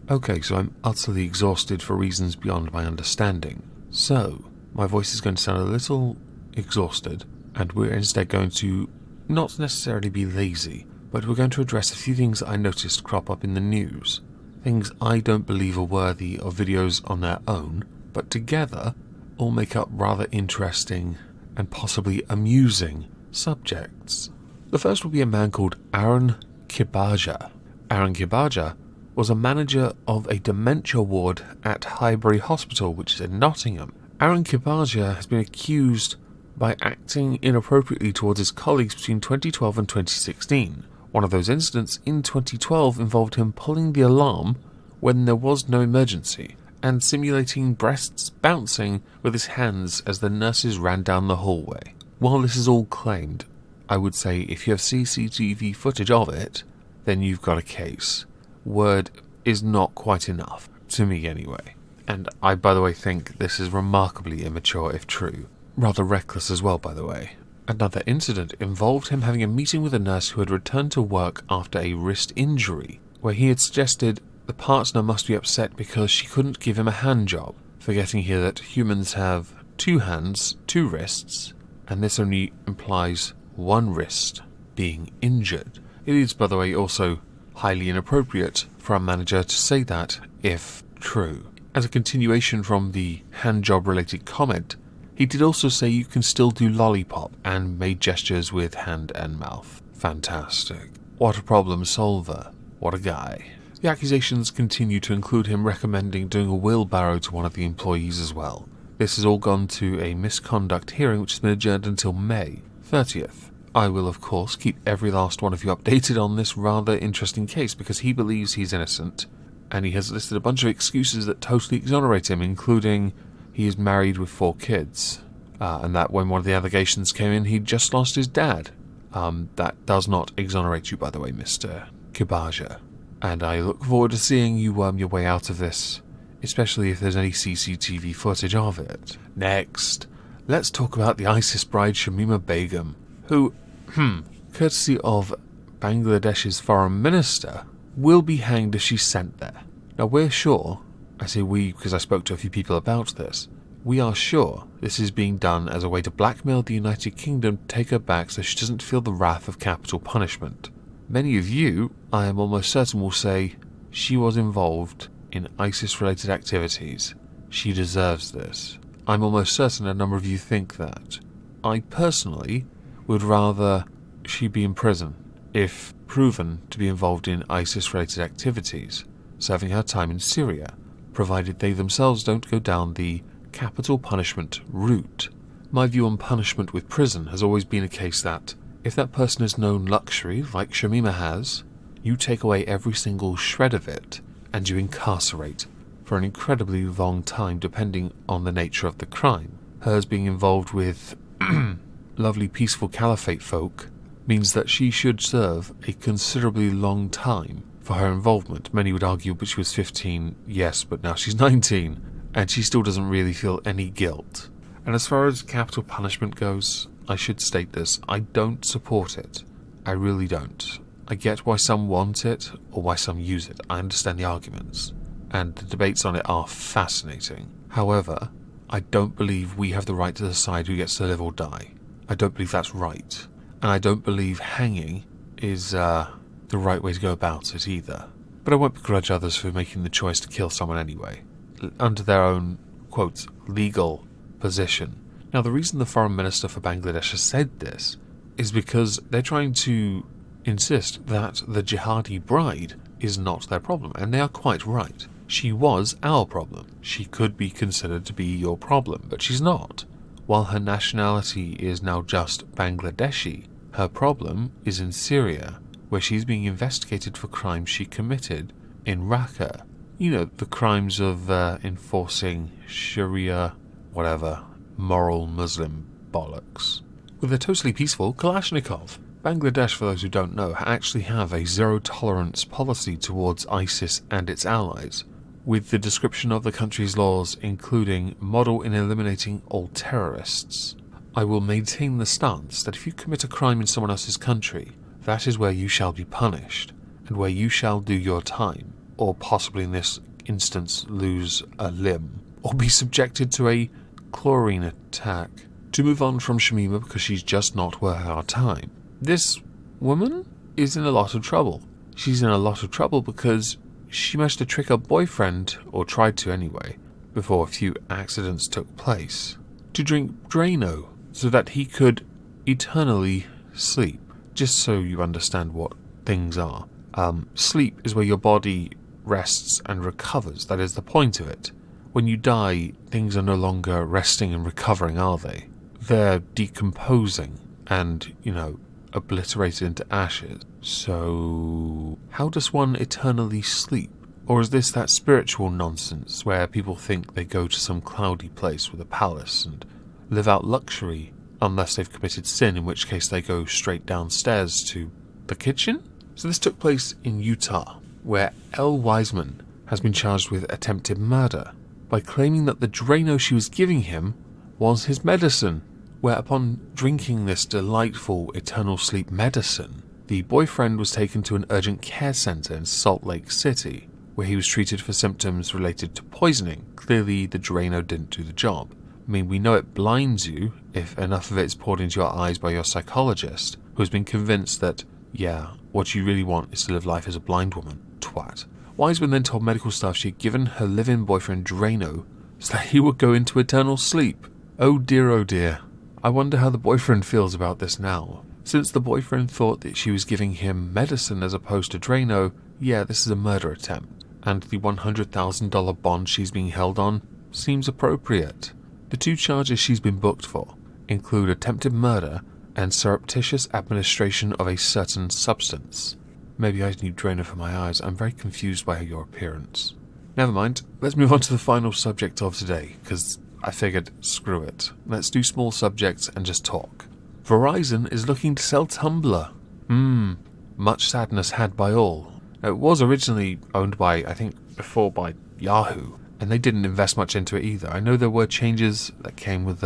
Okay, so I'm utterly exhausted for reasons beyond my understanding. So, my voice is going to sound a little exhausted, and we're instead going to not necessarily be lazy, but we're going to address a few things I noticed crop up in the news. Things I don't believe are worthy of videos on their own, but together all make up rather interesting and possibly amusing subjects. The first will be a man called Arnfjörð. Arnfjörð was a manager of a dementia ward at Highbury Hospital, which is in Nottingham. Arnfjörð has been accused by acting inappropriately towards his colleagues between 2012 and 2016. One of those incidents in 2012 involved him pulling the alarm when there was no emergency, and simulating breasts bouncing with his hands as the nurses ran down the hallway. While this is all claimed, I would say if you have CCTV footage of it, then you've got a case. Word is not quite enough, to me anyway. And I, by the way, think this is remarkably immature if true. Rather reckless as well, by the way. Another incident involved him having a meeting with a nurse who had returned to work after a wrist injury, where he had suggested the partner must be upset because she couldn't give him a hand job, forgetting here that humans have 2 hands, 2 wrists, and this only implies 1 wrist being injured. It is, by the way, also highly inappropriate for a manager to say that, if true. As a continuation from the handjob related comment, he did also say you can still do lollipop, and made gestures with hand and mouth. Fantastic. What a problem solver. What a guy. The accusations continue to include him recommending doing a wheelbarrow to one of the employees as well. This has all gone to a misconduct hearing which has been adjourned until May 30th. I will, of course, keep every last one of you updated on this rather interesting case because he believes he's innocent, and he has listed a bunch of excuses that totally exonerate him, including he is married with 4 kids, and that when one of the allegations came in, he'd just lost his dad. That does not exonerate you, by the way, Mr. Kibaja. And I look forward to seeing you worm your way out of this, especially if there's any CCTV footage of it. Next, let's talk about the ISIS bride Shamima Begum, who, courtesy of Bangladesh's foreign minister, will be hanged if she's sent there. Now we're sure, I say we because I spoke to a few people about this, we are sure this is being done as a way to blackmail the United Kingdom to take her back so she doesn't feel the wrath of capital punishment. Many of you, I am almost certain, will say she was involved in ISIS-related activities. She deserves this. I'm almost certain a number of you think that. I personally would rather she be in prison if proven to be involved in ISIS-related activities, serving her time in Syria, provided they themselves don't go down the capital punishment route. My view on punishment with prison has always been a case that, if that person has known luxury, like Shamima has, you take away every single shred of it, and you incarcerate for an incredibly long time depending on the nature of the crime. Hers being involved with lovely peaceful caliphate folk means that she should serve a considerably long time for her involvement. Many would argue, but she was 15, yes, but now she's 19, and she still doesn't really feel any guilt. And as far as capital punishment goes, I should state this, I don't support it. I really don't. I get why some want it, or why some use it. I understand the arguments, and the debates on it are fascinating. However, I don't believe we have the right to decide who gets to live or die. I don't believe that's right. And I don't believe hanging is the right way to go about it either. But I won't begrudge others for making the choice to kill someone anyway, under their own, quote, legal position. Now, the reason the foreign minister for Bangladesh has said this is because they're trying to insist that the jihadi bride is not their problem, and they are quite right. She was our problem. She could be considered to be your problem, but she's not. While her nationality is now just Bangladeshi, her problem is in Syria, where she's being investigated for crimes she committed in Raqqa. You know, the crimes of enforcing Sharia, whatever, moral Muslim bollocks. With a totally peaceful Kalashnikov. Bangladesh, for those who don't know, actually have a zero-tolerance policy towards ISIS and its allies, with the description of the country's laws including model in eliminating all terrorists. I will maintain the stance that if you commit a crime in someone else's country, that is where you shall be punished, and where you shall do your time. or possibly in this instance lose a limb, or be subjected to a chlorine attack. To move on from Shamima because she's just not worth our time. This woman is in a lot of trouble. She's in a lot of trouble because she managed to trick her boyfriend, or tried to anyway, before a few accidents took place, to drink Drano so that he could eternally sleep. Just so you understand what things are. Sleep is where your body rests and recovers. That is the point of it. When you die, things are no longer resting and recovering, are they? They're decomposing and, obliterated into ashes. So, how does one eternally sleep? Or is this that spiritual nonsense where people think they go to some cloudy place with a palace and live out luxury, unless they've committed sin, in which case they go straight downstairs to the kitchen? So this took place in Utah, where L. Wiseman has been charged with attempted murder by claiming that the Drano she was giving him was his medicine, where upon drinking this delightful eternal sleep medicine, the boyfriend was taken to an urgent care center in Salt Lake City, where he was treated for symptoms related to poisoning. Clearly the Drano didn't do the job. I mean, we know it blinds you if enough of it is poured into your eyes by your psychologist, who has been convinced that, yeah, what you really want is to live life as a blind woman. Twat. Wiseman then told medical staff she had given her live-in boyfriend Drano so that he would go into eternal sleep. Oh dear. I wonder how the boyfriend feels about this now. Since the boyfriend thought that she was giving him medicine as opposed to Drano, yeah, this is a murder attempt, and the $100,000 bond she's being held on seems appropriate. The two charges she's been booked for include attempted murder and surreptitious administration of a certain substance. Maybe I need Drano for my eyes. I'm very confused by your appearance. Never mind, let's move on to the final subject of today, because I figured, screw it. Let's do small subjects and just talk. Verizon is looking to sell Tumblr. Much sadness had by all. It was originally owned by, I think, before by Yahoo, and they didn't invest much into it either. I know there were changes that came with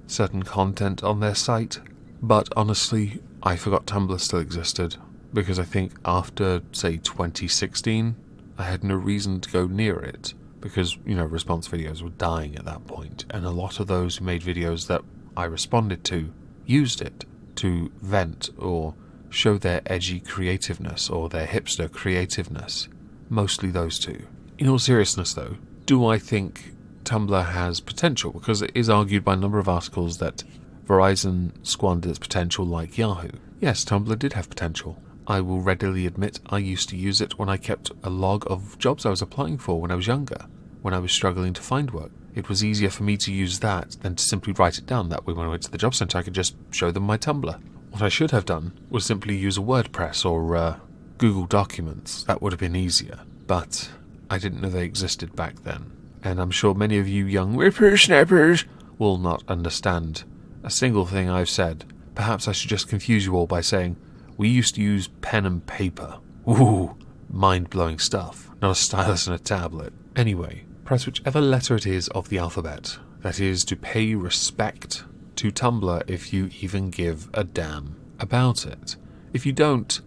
certain content on their site, but honestly, I forgot Tumblr still existed, because I think after, say, 2016, I had no reason to go near it, because, response videos were dying at that point, and a lot of those who made videos that I responded to used it to vent or show their edgy creativeness or their hipster creativeness. Mostly those two. In all seriousness though, do I think Tumblr has potential? Because it is argued by a number of articles that Verizon squandered its potential like Yahoo. Yes, Tumblr did have potential. I will readily admit I used to use it when I kept a log of jobs I was applying for when I was younger, when I was struggling to find work. It was easier for me to use that than to simply write it down. That way when I went to the job centre I could just show them my Tumblr. What I should have done was simply use a WordPress or Google Documents. That would have been easier. But I didn't know they existed back then. And I'm sure many of you young whippersnappers will not understand a single thing I've said. Perhaps I should just confuse you all by saying, we used to use pen and paper. Ooh, mind-blowing stuff. Not a stylus and a tablet. Anyway, press whichever letter it is of the alphabet. That is to pay respect to Tumblr if you even give a damn about it. If you don't,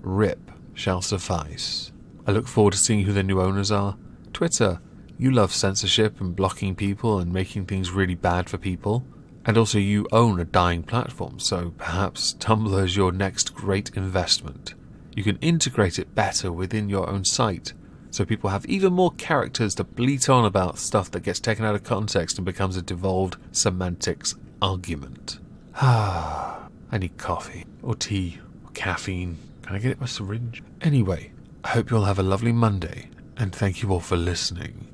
RIP shall suffice. I look forward to seeing who the new owners are. Twitter, you love censorship and blocking people and making things really bad for people. And also you own a dying platform, so perhaps Tumblr is your next great investment. You can integrate it better within your own site, so people have even more characters to bleat on about stuff that gets taken out of context and becomes a devolved semantics argument. I need coffee, or tea, or caffeine. Can I get it with a syringe? Anyway, I hope you all have a lovely Monday, and thank you all for listening.